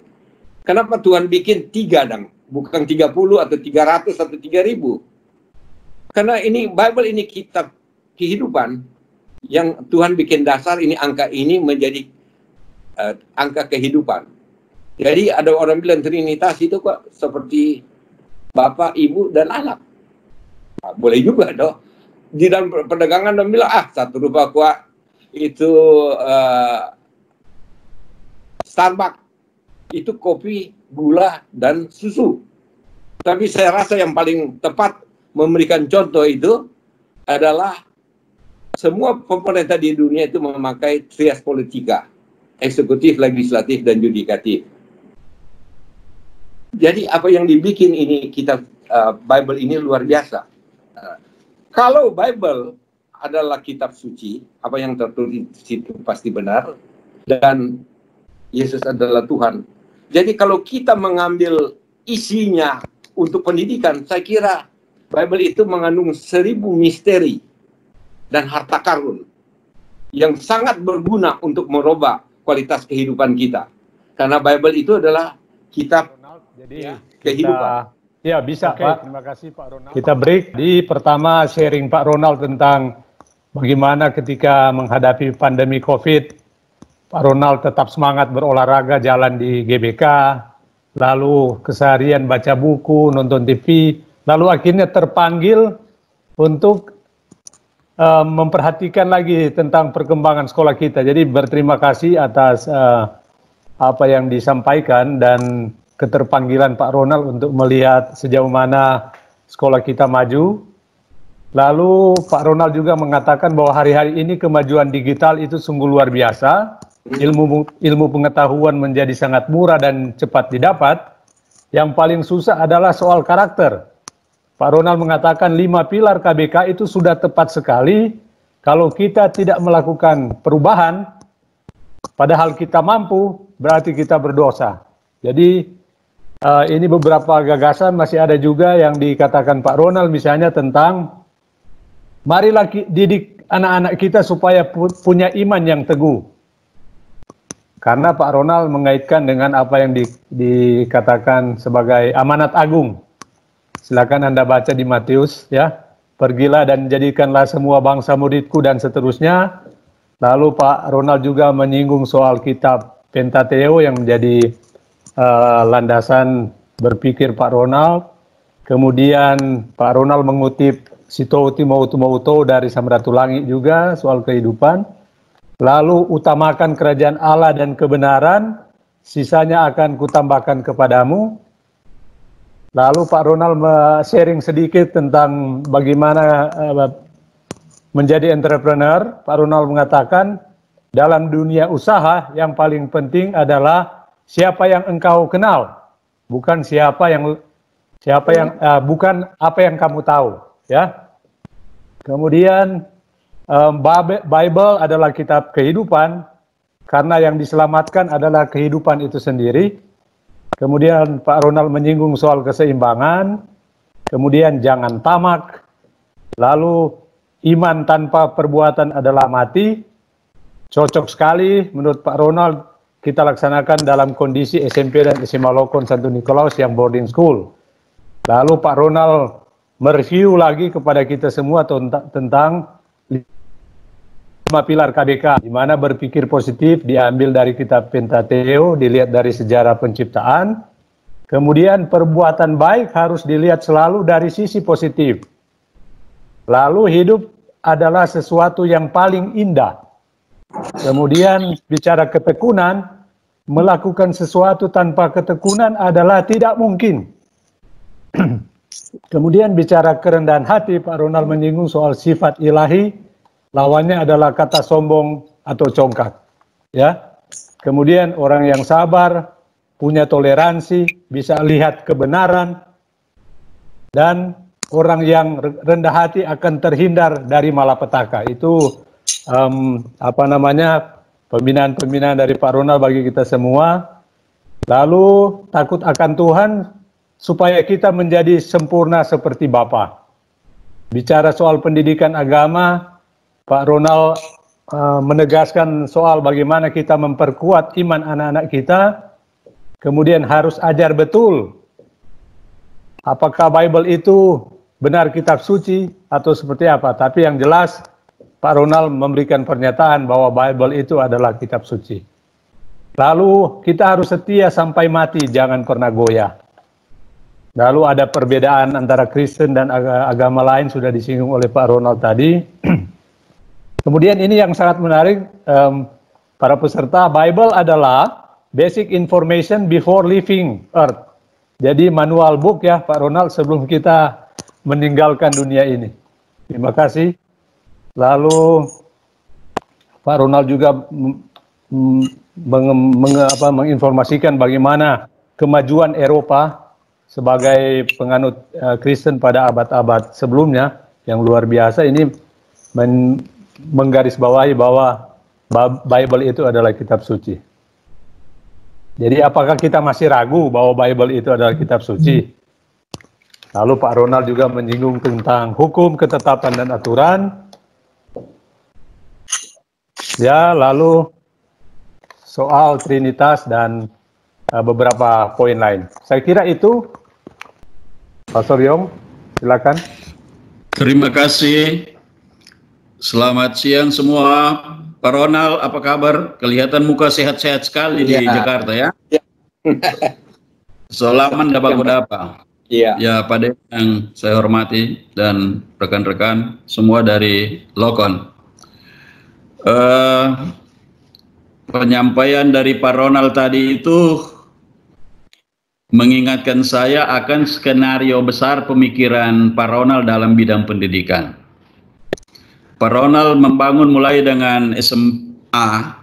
kenapa Tuhan bikin 3 dong? Bukan 30 atau 300 atau 3000. Karena ini Bible ini kitab kehidupan yang Tuhan bikin dasar, ini angka ini menjadi angka kehidupan. Jadi ada orang bilang Trinitas itu kok seperti Bapak, Ibu, dan anak. Nah, boleh juga dong. Di dalam perdagangan dan bilang, satu rupa kuat itu Starbucks. Itu kopi, gula, dan susu. Tapi saya rasa yang paling tepat memberikan contoh itu adalah semua pemerintah di dunia itu memakai trias politika, eksekutif, legislatif, dan yudikatif. Jadi apa yang dibikin ini Bible ini luar biasa. Kalau Bible adalah kitab suci, apa yang tertulis di situ pasti benar, dan Yesus adalah Tuhan. Jadi kalau kita mengambil isinya untuk pendidikan, saya kira Bible itu mengandung 1000 misteri dan harta karun yang sangat berguna untuk merubah kualitas kehidupan kita. Karena Bible itu adalah kitab kehidupan. Ya bisa Pak, terima kasih Pak Ronald. Kita break di pertama sharing Pak Ronald tentang bagaimana ketika menghadapi pandemi COVID, Pak Ronald tetap semangat berolahraga, jalan di GBK, lalu keseharian baca buku, nonton TV, lalu akhirnya terpanggil untuk memperhatikan lagi tentang perkembangan sekolah kita. Jadi berterima kasih atas apa yang disampaikan dan keterpanggilan Pak Ronald untuk melihat sejauh mana sekolah kita maju. Lalu Pak Ronald juga mengatakan bahwa hari-hari ini kemajuan digital itu sungguh luar biasa. Ilmu pengetahuan menjadi sangat murah dan cepat didapat. Yang paling susah adalah soal karakter. Pak Ronald mengatakan 5 pilar KBK itu sudah tepat sekali. Kalau kita tidak melakukan perubahan, padahal kita mampu, berarti kita berdosa. Jadi ini beberapa gagasan, masih ada juga yang dikatakan Pak Ronald misalnya tentang marilah didik anak-anak kita supaya punya iman yang teguh. Karena Pak Ronald mengaitkan dengan apa yang dikatakan sebagai amanat agung. Silakan Anda baca di Matius ya. Pergilah dan jadikanlah semua bangsa muridku dan seterusnya. Lalu Pak Ronald juga menyinggung soal kitab Pentateuch yang menjadi landasan berpikir Pak Ronald. Kemudian Pak Ronald mengutip Sito Timautu dari Samratulangi juga soal kehidupan. Lalu utamakan kerajaan Allah dan kebenaran, sisanya akan kutambahkan kepadamu. Lalu Pak Ronald sharing sedikit tentang bagaimana menjadi entrepreneur. Pak Ronald mengatakan dalam dunia usaha yang paling penting adalah siapa yang engkau kenal, bukan bukan apa yang kamu tahu, ya. Kemudian Bible adalah kitab kehidupan, karena yang diselamatkan adalah kehidupan itu sendiri. Kemudian Pak Ronald menyinggung soal keseimbangan, kemudian jangan tamak, lalu iman tanpa perbuatan adalah mati. Cocok sekali menurut Pak Ronald kita laksanakan dalam kondisi SMP dan SMA Lokon Santo Nikolaus yang boarding school. Lalu Pak Ronald mereview lagi kepada kita semua tentang 5 pilar KBK, di mana berpikir positif diambil dari kitab Pentateuch, dilihat dari sejarah penciptaan. Kemudian perbuatan baik harus dilihat selalu dari sisi positif. Lalu hidup adalah sesuatu yang paling indah. Kemudian bicara ketekunan, melakukan sesuatu tanpa ketekunan adalah tidak mungkin. Kemudian bicara kerendahan hati, Pak Ronald menyinggung soal sifat ilahi, lawannya adalah kata sombong atau congkak. Ya. Kemudian orang yang sabar, punya toleransi, bisa lihat kebenaran, dan orang yang rendah hati akan terhindar dari malapetaka. Itu pembinaan-pembinaan dari Pak Ronald bagi kita semua. Lalu takut akan Tuhan supaya kita menjadi sempurna seperti Bapa. Bicara soal pendidikan agama, Pak Ronald menegaskan soal bagaimana kita memperkuat iman anak-anak kita. Kemudian harus ajar betul apakah Bible itu benar kitab suci atau seperti apa. Tapi yang jelas Pak Ronald memberikan pernyataan bahwa Bible itu adalah kitab suci. Lalu kita harus setia sampai mati, jangan pernah goyah. Lalu ada perbedaan antara Kristen dan agama lain, sudah disinggung oleh Pak Ronald tadi. Kemudian ini yang sangat menarik, para peserta, Bible adalah basic information before leaving earth. Jadi manual book ya Pak Ronald sebelum kita meninggalkan dunia ini. Terima kasih. Lalu Pak Ronald juga menginformasikan bagaimana kemajuan Eropa sebagai penganut Kristen pada abad-abad sebelumnya yang luar biasa ini menggarisbawahi bahwa Bible itu adalah kitab suci. Jadi apakah kita masih ragu bahwa Bible itu adalah kitab suci? Lalu Pak Ronald juga menyinggung tentang hukum, ketetapan, dan aturan. Ya, lalu soal Trinitas dan beberapa poin lain. Saya kira itu, Pastor Yong, silakan. Terima kasih. Selamat siang semua. Pak Ronald, apa kabar? Kelihatan muka sehat-sehat sekali di Jakarta ya. Selamat dapat. Iya. Ya, Pak De yang saya hormati dan rekan-rekan semua dari Lokon. Penyampaian dari Pak Ronald tadi itu mengingatkan saya akan skenario besar pemikiran Pak Ronald dalam bidang pendidikan. Pak Ronald membangun mulai dengan SMA,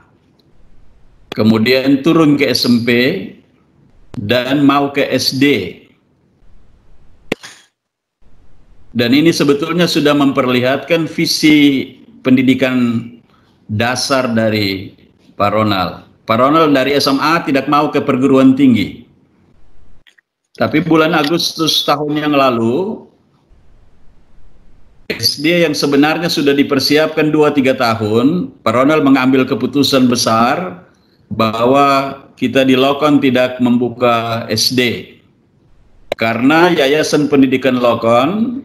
kemudian turun ke SMP, dan mau ke SD. Dan ini sebetulnya sudah memperlihatkan visi pendidikan dasar dari Pak Ronald. Pak Ronald dari SMA tidak mau ke perguruan tinggi. Tapi bulan Agustus tahun yang lalu, SD yang sebenarnya sudah dipersiapkan 2-3 tahun, Pak Ronald mengambil keputusan besar bahwa kita di Lokon tidak membuka SD. Karena Yayasan Pendidikan Lokon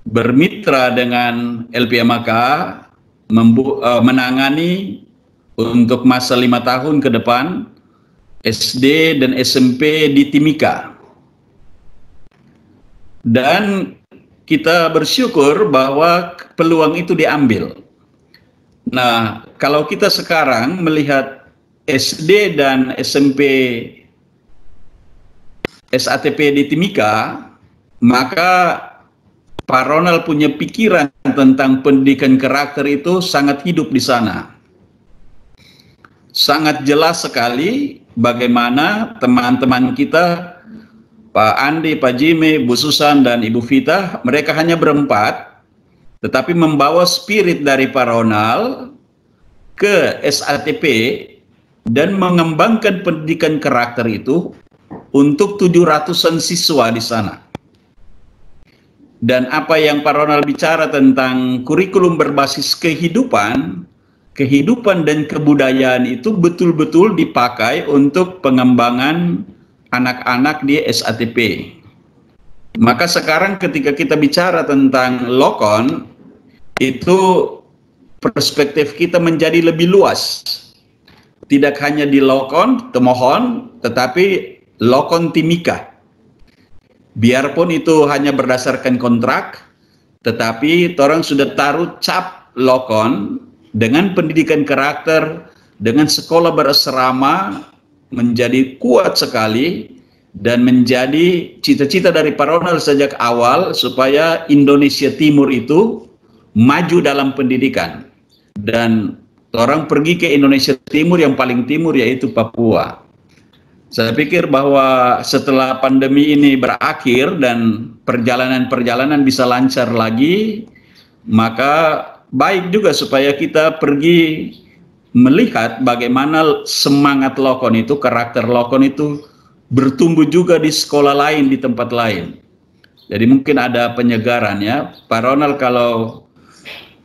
bermitra dengan LPMK menangani untuk masa 5 tahun ke depan SD dan SMP di Timika. Dan kita bersyukur bahwa peluang itu diambil. Nah, kalau kita sekarang melihat SD dan SMP SATP di Timika, maka Pak Ronald punya pikiran tentang pendidikan karakter itu sangat hidup di sana. Sangat jelas sekali bagaimana teman-teman kita, Pak Andi, Pak Jimmy, Bu Susan, dan Ibu Vita, mereka hanya berempat, tetapi membawa spirit dari Pak Ronald ke SATP dan mengembangkan pendidikan karakter itu untuk 700-an siswa di sana. Dan apa yang Pak Ronald bicara tentang kurikulum berbasis kehidupan dan kebudayaan itu betul-betul dipakai untuk pengembangan anak-anak di SATP. Maka sekarang ketika kita bicara tentang Lokon, itu perspektif kita menjadi lebih luas. Tidak hanya di Lokon, Temohon, tetapi Lokon Timika. Biarpun itu hanya berdasarkan kontrak, tetapi orang sudah taruh cap Lokon dengan pendidikan karakter, dengan sekolah berasrama, menjadi kuat sekali dan menjadi cita-cita dari Pak Ronald sejak awal supaya Indonesia Timur itu maju dalam pendidikan. Dan orang pergi ke Indonesia Timur yang paling timur yaitu Papua. Saya pikir bahwa setelah pandemi ini berakhir dan perjalanan-perjalanan bisa lancar lagi, maka baik juga supaya kita pergi melihat bagaimana semangat Lokon itu, karakter Lokon itu bertumbuh juga di sekolah lain, di tempat lain. Jadi mungkin ada penyegaran ya. Pak Ronald kalau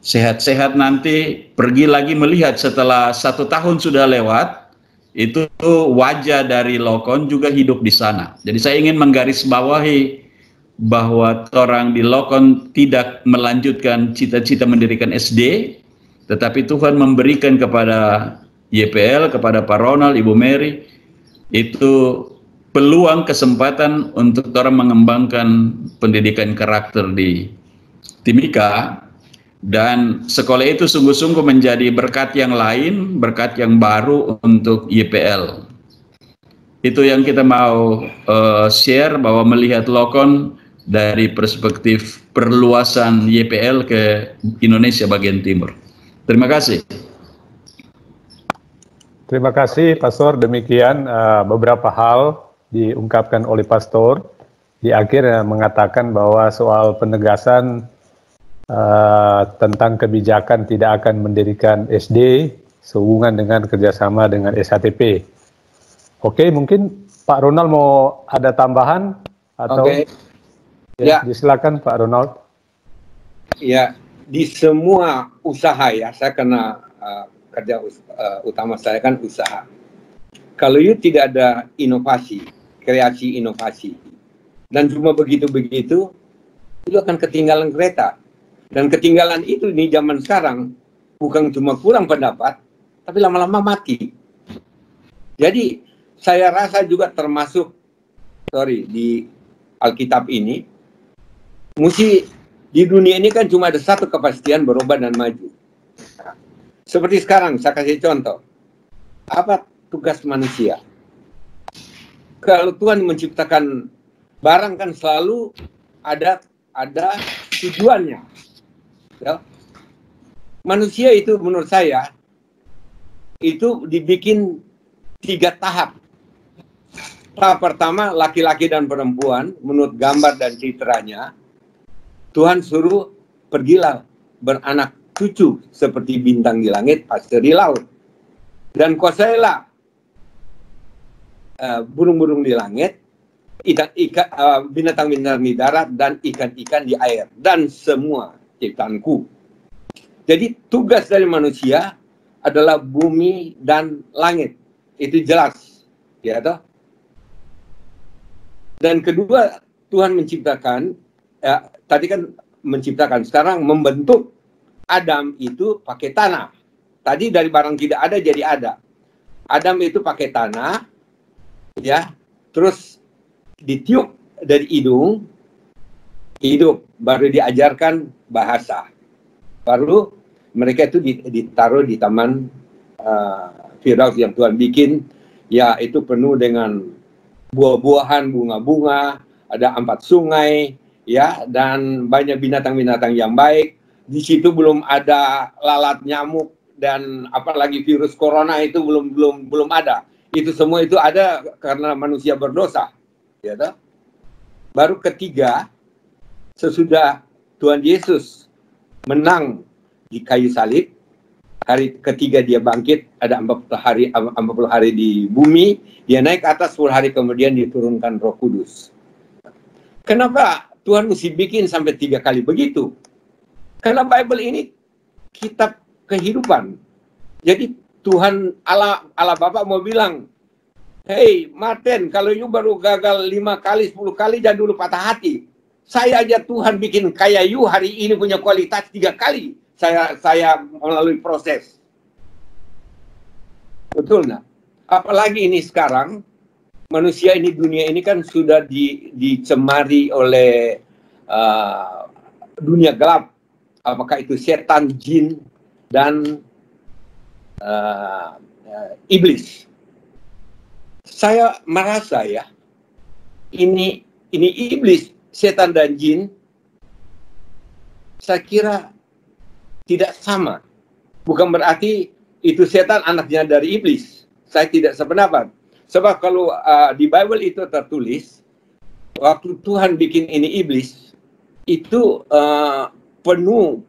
sehat-sehat nanti pergi lagi melihat setelah 1 tahun sudah lewat, itu wajah dari Lokon juga hidup di sana. Jadi saya ingin menggarisbawahi bahwa orang di Lokon tidak melanjutkan cita-cita mendirikan SD, tetapi Tuhan memberikan kepada YPL, kepada Pak Ronald, Ibu Mary, itu peluang kesempatan untuk orang mengembangkan pendidikan karakter di Timika. Dan sekolah itu sungguh-sungguh menjadi berkat yang lain, berkat yang baru untuk YPL. Itu yang kita mau share, bahwa melihat Lokon dari perspektif perluasan YPL ke Indonesia bagian timur. Terima kasih. Terima kasih, Pastor. Demikian beberapa hal diungkapkan oleh Pastor. di akhir mengatakan bahwa soal penegasan tentang kebijakan tidak akan mendirikan SD sehubungan dengan kerjasama dengan SHTP. Oke, mungkin Pak Ronald mau ada tambahan atau? Oke. Ya, silakan Pak Ronald. Ya, di semua usaha ya, saya kena kerja utama saya kan usaha. Kalau tidak ada inovasi, kreasi inovasi, dan cuma begitu-begitu, itu akan ketinggalan kereta. Dan ketinggalan itu di zaman sekarang bukan cuma kurang pendapat, tapi lama-lama mati. Jadi saya rasa juga termasuk, di Alkitab ini, mesti di dunia ini kan cuma ada satu kepastian, berubah dan maju. Seperti sekarang, saya kasih contoh. Apa tugas manusia? Kalau Tuhan menciptakan barang kan selalu ada tujuannya. Ya. Manusia itu menurut saya itu dibikin 3 tahap. Tahap pertama, laki-laki dan perempuan menurut gambar dan citranya. Tuhan suruh pergilah beranak cucu seperti bintang di langit, pasir di laut. Dan kuasailah burung-burung di langit, binatang-binatang di darat, dan ikan-ikan di air. Dan semua ciptaanku. Jadi tugas dari manusia adalah bumi dan langit. Itu jelas. Ya toh? Dan kedua, Tuhan menciptakan, tadi kan menciptakan, sekarang membentuk Adam itu pakai tanah. Tadi dari barang tidak ada jadi ada. Adam itu pakai tanah, ya, terus ditiup dari hidung, hidup, baru diajarkan bahasa. Baru mereka itu ditaruh di taman Firdaus yang Tuhan bikin, ya itu penuh dengan buah-buahan, bunga-bunga, ada 4 sungai, ya, dan banyak binatang-binatang yang baik. Di situ belum ada lalat nyamuk dan apalagi virus corona itu belum ada. Itu semua itu ada karena manusia berdosa, ya toh? Baru ketiga, sesudah Tuhan Yesus menang di kayu salib, hari ketiga dia bangkit, ada 40 hari di bumi, dia naik ke atas, 10 hari kemudian diturunkan Roh Kudus. Kenapa Tuhan mesti bikin sampai 3 kali begitu? Karena Bible ini kitab kehidupan. Jadi Tuhan Allah Bapa mau bilang, hey Martin, kalau you baru gagal 5 kali, 10 kali, jangan dulu patah hati. Saya aja Tuhan bikin kayak you hari ini punya kualitas 3 kali. Saya melalui proses. Betul nggak? Apalagi ini sekarang, manusia ini, dunia ini kan sudah dicemari oleh dunia gelap. Apakah itu setan, jin, dan iblis. Saya merasa ya, ini iblis, setan dan jin, saya kira tidak sama. Bukan berarti itu setan anaknya dari iblis. Saya tidak sependapat. Sebab kalau di Bible itu tertulis, waktu Tuhan bikin ini iblis, itu penuh,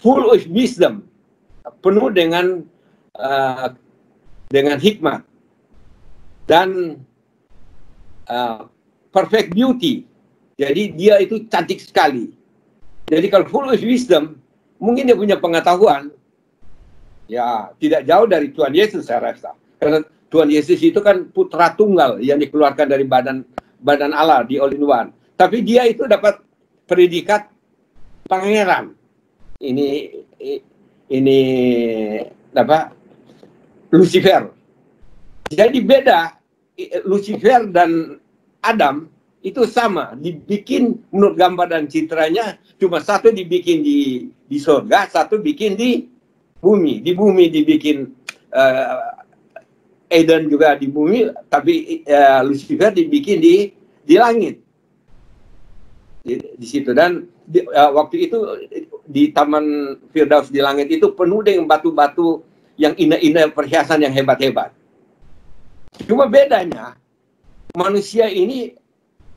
full of wisdom, penuh dengan hikmat dan perfect beauty. Jadi dia itu cantik sekali. Jadi kalau full of wisdom, mungkin dia punya pengetahuan, ya tidak jauh dari Tuhan Yesus saya rasa. Karena Tuhan Yesus itu kan putra tunggal yang dikeluarkan dari badan Allah di all in one. Tapi dia itu dapat predikat pangeran. Ini apa? Lucifer. Jadi beda, Lucifer dan Adam itu sama, dibikin menurut gambar dan citranya, cuma satu dibikin di surga, satu bikin di bumi. Di bumi dibikin Eden juga di bumi, tapi Lucifer dibikin di langit. Di situ, dan waktu itu di Taman Firdaus di langit itu penuh dengan batu-batu yang indah-indah, perhiasan yang hebat-hebat. Cuma bedanya manusia ini,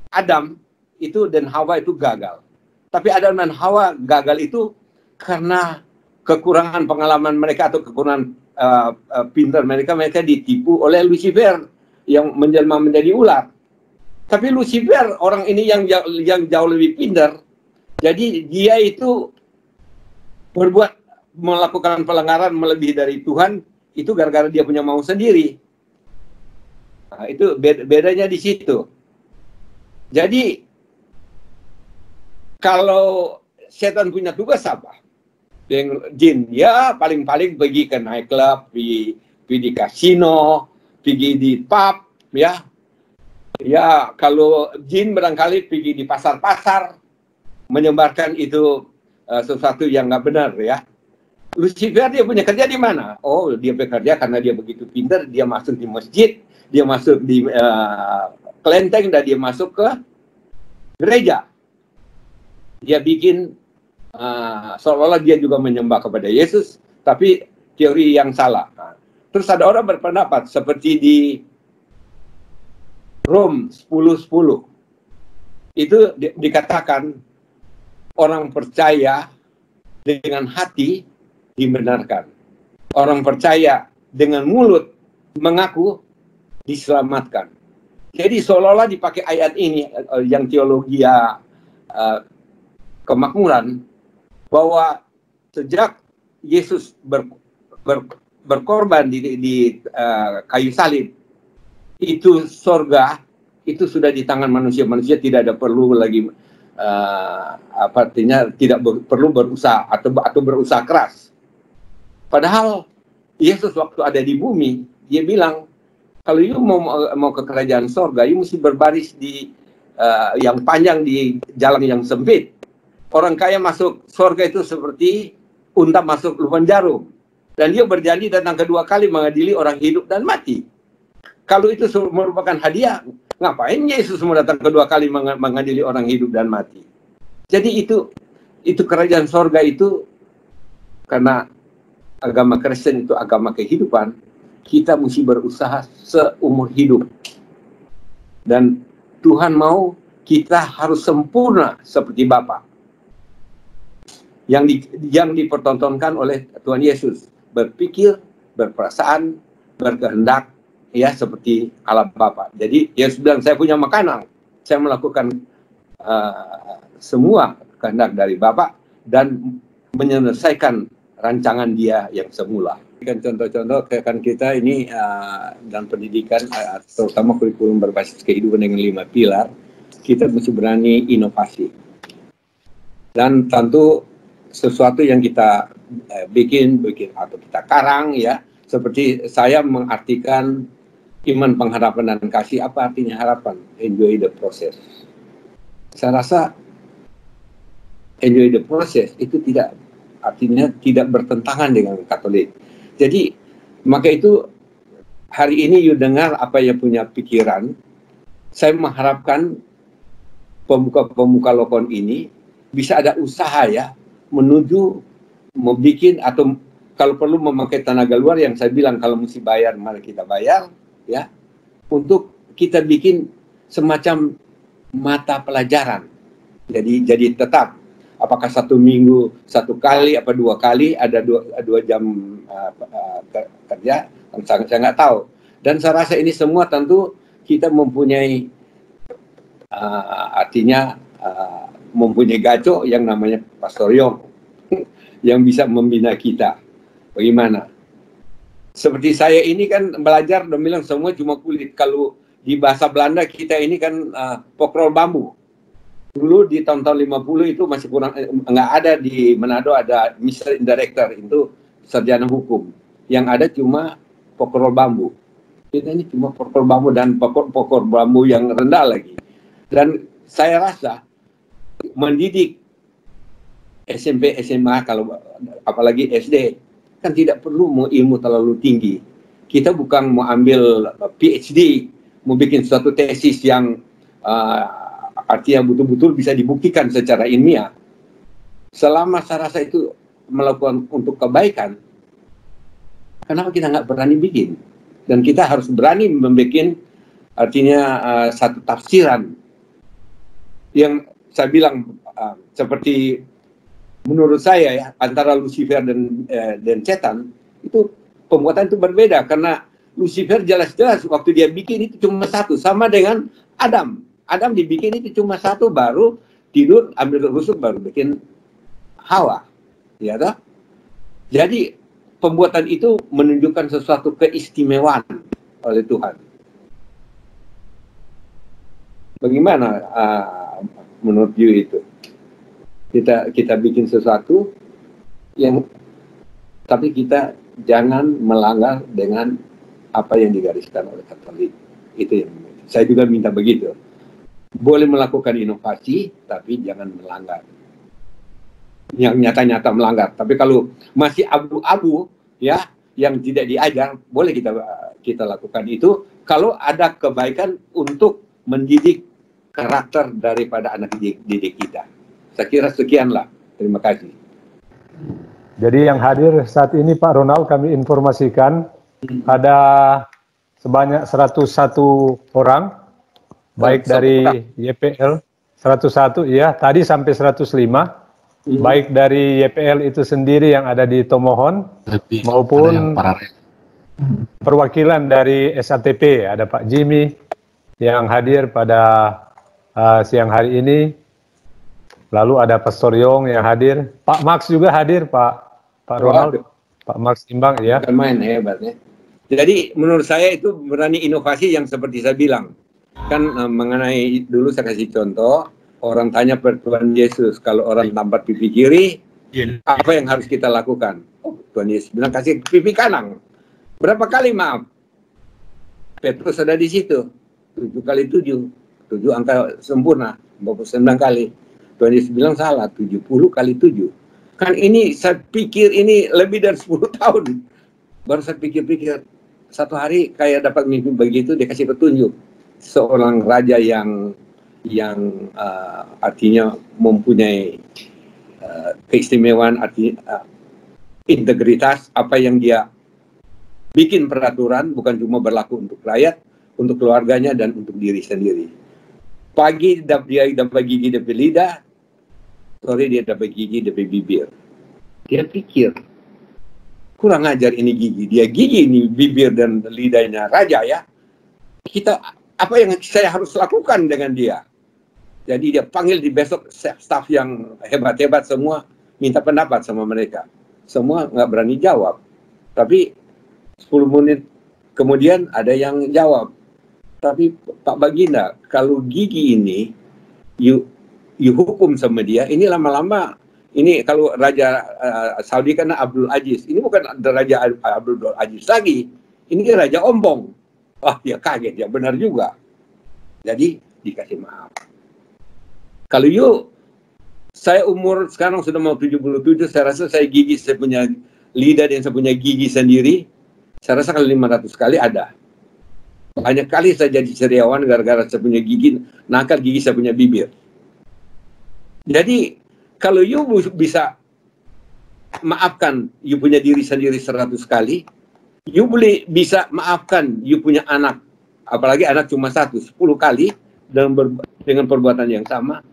Adam itu dan Hawa itu gagal. Tapi Adam dan Hawa gagal itu karena kekurangan pengalaman mereka atau kekurangan pintar mereka ditipu oleh Lucifer yang menjelma menjadi ular. Tapi Lucifer orang ini yang jauh lebih pintar. Jadi dia itu melakukan pelanggaran melebihi dari Tuhan itu gara-gara dia punya mau sendiri. Nah, itu bedanya di situ. Jadi kalau setan punya tugas apa? Yang jin ya paling-paling pergi ke nightclub, pergi di kasino, pergi di pub, ya. Ya kalau jin barangkali pergi di pasar-pasar menyebarkan itu sesuatu yang nggak benar, ya. Lucifer dia punya kerja di mana? Oh, dia bekerja karena dia begitu pintar, dia masuk di masjid, dia masuk di kelenteng, dan dia masuk ke gereja. Dia bikin seolah-olah dia juga menyembah kepada Yesus, tapi teori yang salah. Terus ada orang berpendapat seperti di Rom 10:10 itu dikatakan orang percaya dengan hati dibenarkan, orang percaya dengan mulut mengaku diselamatkan. Jadi seolah-olah dipakai ayat ini yang teologi kemakmuran, bahwa sejak Yesus berkorban di kayu salib, itu sorga itu sudah di tangan manusia. Manusia tidak ada perlu lagi artinya tidak perlu berusaha atau berusaha keras. Padahal Yesus waktu ada di bumi, dia bilang kalau you mau ke kerajaan sorga, you mesti berbaris di yang panjang di jalan yang sempit. Orang kaya masuk surga itu seperti unta masuk lubang jarum. Dan dia berjanji datang kedua kali mengadili orang hidup dan mati. Kalau itu merupakan hadiah, ngapain Yesus mau datang kedua kali mengadili orang hidup dan mati? Jadi itu kerajaan surga itu, karena agama Kristen itu agama kehidupan, kita mesti berusaha seumur hidup. Dan Tuhan mau kita harus sempurna seperti Bapa. Yang dipertontonkan oleh Tuhan Yesus, berpikir, berperasaan, berkehendak, ya seperti Allah Bapa. Jadi Yesus bilang, saya punya makanan, saya melakukan semua kehendak dari Bapa dan menyelesaikan rancangan Dia yang semula. Kan contoh-contoh kan kita ini dalam pendidikan, terutama kurikulum berbasis kehidupan dengan 5 pilar, kita mesti berani inovasi. Dan tentu sesuatu yang kita bikin atau kita karang, ya, seperti saya mengartikan iman, pengharapan, dan kasih. Apa artinya harapan? Enjoy the process. Saya rasa enjoy the process itu artinya tidak bertentangan dengan Katolik. Jadi maka itu hari ini you dengar apa yang punya pikiran. Saya mengharapkan pemuka lokon ini bisa ada usaha, ya, menuju membuat, atau kalau perlu memakai tenaga luar, yang saya bilang kalau mesti bayar, mari kita bayar, ya, untuk kita bikin semacam mata pelajaran. Jadi tetap, apakah 1 minggu 1 kali, apa 2 kali, ada 2 jam kerja, saya nggak tahu. Dan saya rasa ini semua tentu kita mempunyai artinya mempunyai gaco yang namanya Pastor Yong yang bisa membina kita. Bagaimana? Seperti saya ini kan belajar dan bilang semua cuma kulit. Kalau di bahasa Belanda kita ini kan pokrol bambu. Dulu di tahun-tahun 50 itu masih kurang, nggak ada di Manado, ada Mr. Director, itu sarjana hukum. Yang ada cuma pokrol bambu. Kita ini cuma pokrol bambu, dan pokrol bambu yang rendah lagi. Dan saya rasa mendidik SMP, SMA, kalau apalagi SD, kan tidak perlu ilmu terlalu tinggi. Kita bukan mau ambil PhD, mau bikin suatu tesis yang artinya betul-betul bisa dibuktikan secara ilmiah. Selama saya rasa itu melakukan untuk kebaikan, kenapa kita nggak berani bikin? Dan kita harus berani membuat artinya satu tafsiran yang saya bilang seperti menurut saya ya, antara Lucifer dan setan itu pembuatan itu berbeda, karena Lucifer jelas-jelas waktu dia bikin itu cuma satu, sama dengan Adam. Adam dibikin itu cuma satu, baru tidur ambil rusuk baru bikin Hawa, ya toh? Jadi pembuatan itu menunjukkan sesuatu keistimewaan oleh Tuhan. Bagaimana menurut you itu? Kita bikin sesuatu yang, tapi kita jangan melanggar dengan apa yang digariskan oleh Katolik. Itu yang saya juga minta begitu. Boleh melakukan inovasi, tapi jangan melanggar. Yang nyata-nyata melanggar. Tapi kalau masih abu-abu, ya, yang tidak diajar, boleh kita lakukan itu. Kalau ada kebaikan untuk mendidik karakter daripada anak didik kita. Saya kira sekianlah. Terima kasih. Jadi yang hadir saat ini Pak Ronald, kami informasikan ada sebanyak 101 orang, baik dari YPL 101, ya, tadi sampai 105, baik dari YPL itu sendiri yang ada di Tomohon, maupun perwakilan dari SATP, ada Pak Jimmy yang hadir pada siang hari ini. Lalu ada Pastor Yong yang hadir, Pak Max juga hadir, Pak Ronald, Pak Max Imbang, ya. Bukan main hebatnya. Jadi menurut saya itu berani inovasi yang seperti saya bilang. Kan mengenai dulu saya kasih contoh, orang tanya pada Tuhan Yesus, kalau orang tampar pipi kiri, apa yang harus kita lakukan? Oh, Tuhan Yesus bilang kasih pipi kanan. Berapa kali maaf? Petrus ada di situ, 7 kali 7, 7 angka sempurna, 49 kali. Tuhan Yesus bilang salah, 70 kali 7. Kan ini saya pikir ini lebih dari 10 tahun. Baru saya pikir-pikir, satu hari kayak dapat mimpi begitu, dia kasih petunjuk. Seorang raja yang artinya mempunyai keistimewaan, artinya integritas, apa yang dia bikin peraturan, bukan cuma berlaku untuk rakyat, untuk keluarganya, dan untuk diri sendiri. Pagi dia dapat gigi dari lidah, sore dia dapat gigi dari bibir. Dia pikir, kurang ajar ini gigi. Dia gigi ini bibir dan lidahnya raja ya. Apa yang saya harus lakukan dengan dia? Jadi dia panggil di besok staff yang hebat-hebat semua, minta pendapat sama mereka. Semua nggak berani jawab. Tapi 10 menit kemudian ada yang jawab. Tapi Pak Baginda, kalau gigi ini you hukum sama dia, ini lama-lama, ini kalau Raja Saudi kan Abdul Aziz, ini bukan Raja Abdul Aziz lagi, ini Raja Ompong. Wah, dia kaget, ya benar juga. Jadi dikasih maaf. Kalau saya umur sekarang sudah mau 77, saya rasa saya gigi, saya punya lidah dan saya punya gigi sendiri, saya rasa kalau 500 kali ada. Banyak kali saya jadi ceriawan gara-gara saya punya gigi, nakal gigi saya punya bibir. Jadi kalau you bisa maafkan you punya diri sendiri 100 kali, you boleh bisa maafkan you punya anak, apalagi anak cuma 10 kali dengan perbuatan yang sama,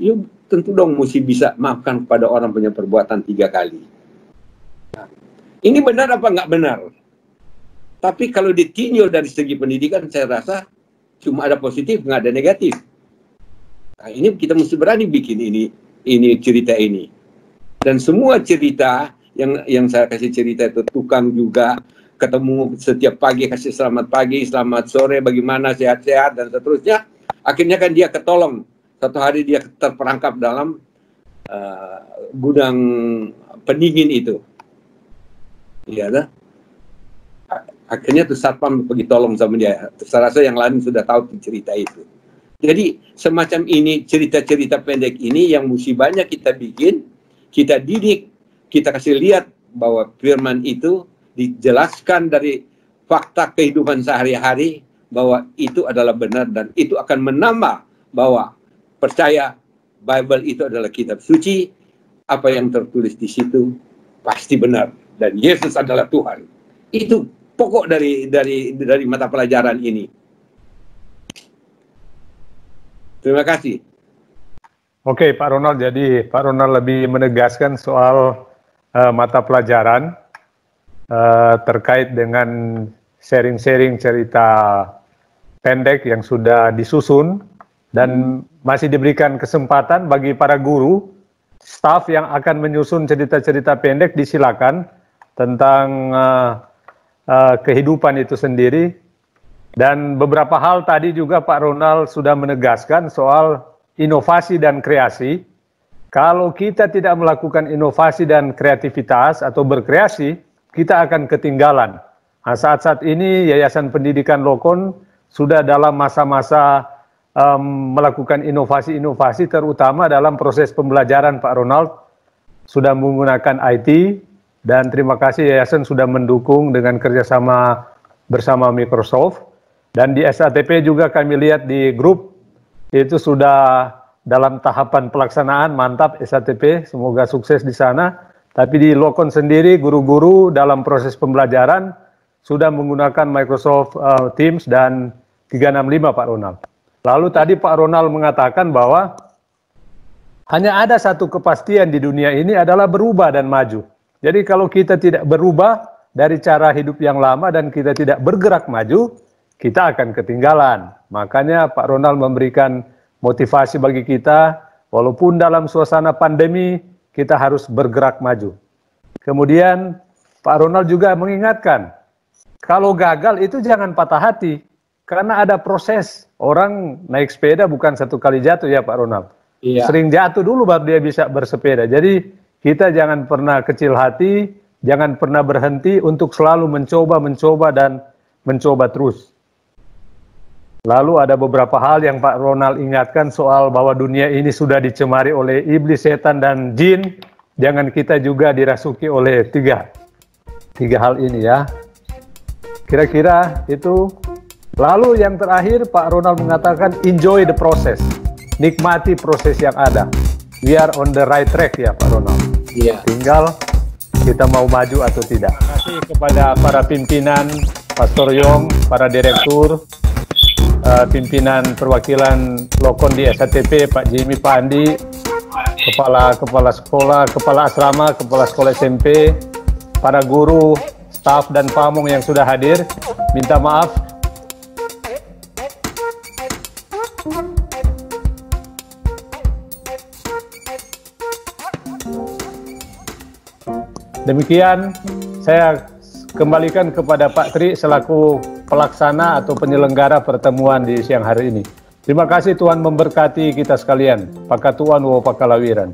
you tentu dong mesti bisa maafkan kepada orang punya perbuatan 3 kali. Nah, ini benar apa nggak benar? Tapi kalau ditinjau dari segi pendidikan, saya rasa cuma ada positif, nggak ada negatif. Nah, ini kita mesti berani bikin ini cerita ini. Dan semua cerita yang saya kasih cerita itu, tukang juga ketemu setiap pagi, kasih selamat pagi, selamat sore, bagaimana, sehat-sehat, dan seterusnya. Akhirnya kan dia ketolong. Satu hari dia terperangkap dalam gudang pendingin itu. Iya dah. Akhirnya tuh satpam pergi tolong sama dia. Saya rasa yang lain sudah tahu cerita itu. Jadi semacam ini, cerita-cerita pendek ini yang mesti banyak kita bikin, kita didik, kita kasih lihat bahwa firman itu dijelaskan dari fakta kehidupan sehari-hari, bahwa itu adalah benar dan itu akan menambah bahwa percaya Bible itu adalah kitab suci, apa yang tertulis di situ pasti benar dan Yesus adalah Tuhan. Itu pokok dari mata pelajaran ini. Terima kasih. Oke, Pak Ronald. Jadi Pak Ronald lebih menegaskan soal mata pelajaran terkait dengan sharing-sharing cerita pendek yang sudah disusun dan masih diberikan kesempatan bagi para guru, staf yang akan menyusun cerita-cerita pendek disilakan tentang kehidupan itu sendiri. Dan beberapa hal tadi juga Pak Ronald sudah menegaskan soal inovasi dan kreasi. Kalau kita tidak melakukan inovasi dan kreativitas atau berkreasi, kita akan ketinggalan. Nah, saat-saat ini Yayasan Pendidikan Lokon sudah dalam masa-masa melakukan inovasi-inovasi, terutama dalam proses pembelajaran. Pak Ronald sudah menggunakan IT, dan terima kasih Yayasan sudah mendukung dengan kerjasama bersama Microsoft. Dan di SATP juga kami lihat di grup itu sudah dalam tahapan pelaksanaan. Mantap SATP, semoga sukses di sana. Tapi di Lokon sendiri guru-guru dalam proses pembelajaran sudah menggunakan Microsoft Teams dan 365 Pak Ronald. Lalu tadi Pak Ronald mengatakan bahwa hanya ada satu kepastian di dunia ini adalah berubah dan maju. Jadi kalau kita tidak berubah dari cara hidup yang lama dan kita tidak bergerak maju, kita akan ketinggalan. Makanya Pak Ronald memberikan motivasi bagi kita, walaupun dalam suasana pandemi, kita harus bergerak maju. Kemudian Pak Ronald juga mengingatkan, kalau gagal itu jangan patah hati, karena ada proses. Orang naik sepeda bukan satu kali jatuh ya Pak Ronald. Iya. Sering jatuh dulu baru dia bisa bersepeda. Jadi kita jangan pernah kecil hati, jangan pernah berhenti untuk selalu mencoba dan mencoba terus. Lalu ada beberapa hal yang Pak Ronald ingatkan soal bahwa dunia ini sudah dicemari oleh iblis, setan, dan jin. Jangan kita juga dirasuki oleh tiga hal ini ya. Kira-kira itu. Lalu yang terakhir Pak Ronald mengatakan enjoy the process. Nikmati proses yang ada. We are on the right track ya Pak Ronald. Iya. Tinggal kita mau maju atau tidak. Terima kasih kepada para pimpinan, Pastor Yong, para direktur, pimpinan perwakilan Lokon di SATP, Pak Jimmy, Pak Andi, kepala sekolah, kepala asrama, kepala sekolah SMP, para guru, staf dan pamong yang sudah hadir. Minta maaf. Demikian saya kembalikan kepada Pak Tri selaku pelaksana atau penyelenggara pertemuan di siang hari ini. Terima kasih, Tuhan memberkati kita sekalian. Pakatuan wo pakalawiran.